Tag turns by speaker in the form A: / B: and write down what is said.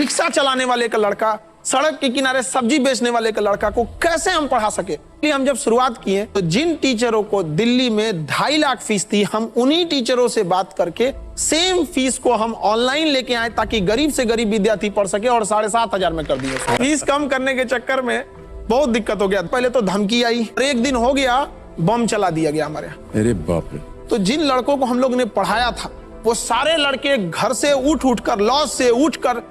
A: Rickshaw चलाने वाले का लड़का, सड़क के किनारे सब्जी बेचने वाले का लड़का को कैसे हम पढ़ा सके। हम जब शुरुआत किए तो जिन टीचरों को दिल्ली में 2.5 लाख फीस थी, हम उन्हीं टीचरों से बात करके सेम फीस को हम ऑनलाइन लेके आए ताकि गरीब से गरीब विद्यार्थी पढ़ सके और 7,500 में कर दिए। फीस कम करने के चक्कर में बहुत दिक्कत हो गया। पहले तो धमकी आई, एक दिन हो गया बम चला दिया गया हमारे यहाँ।
B: अरे बाप रे।
A: तो जिन लड़कों को हम लोग ने पढ़ाया था वो सारे लड़के घर से उठ कर, लॉज से उठ कर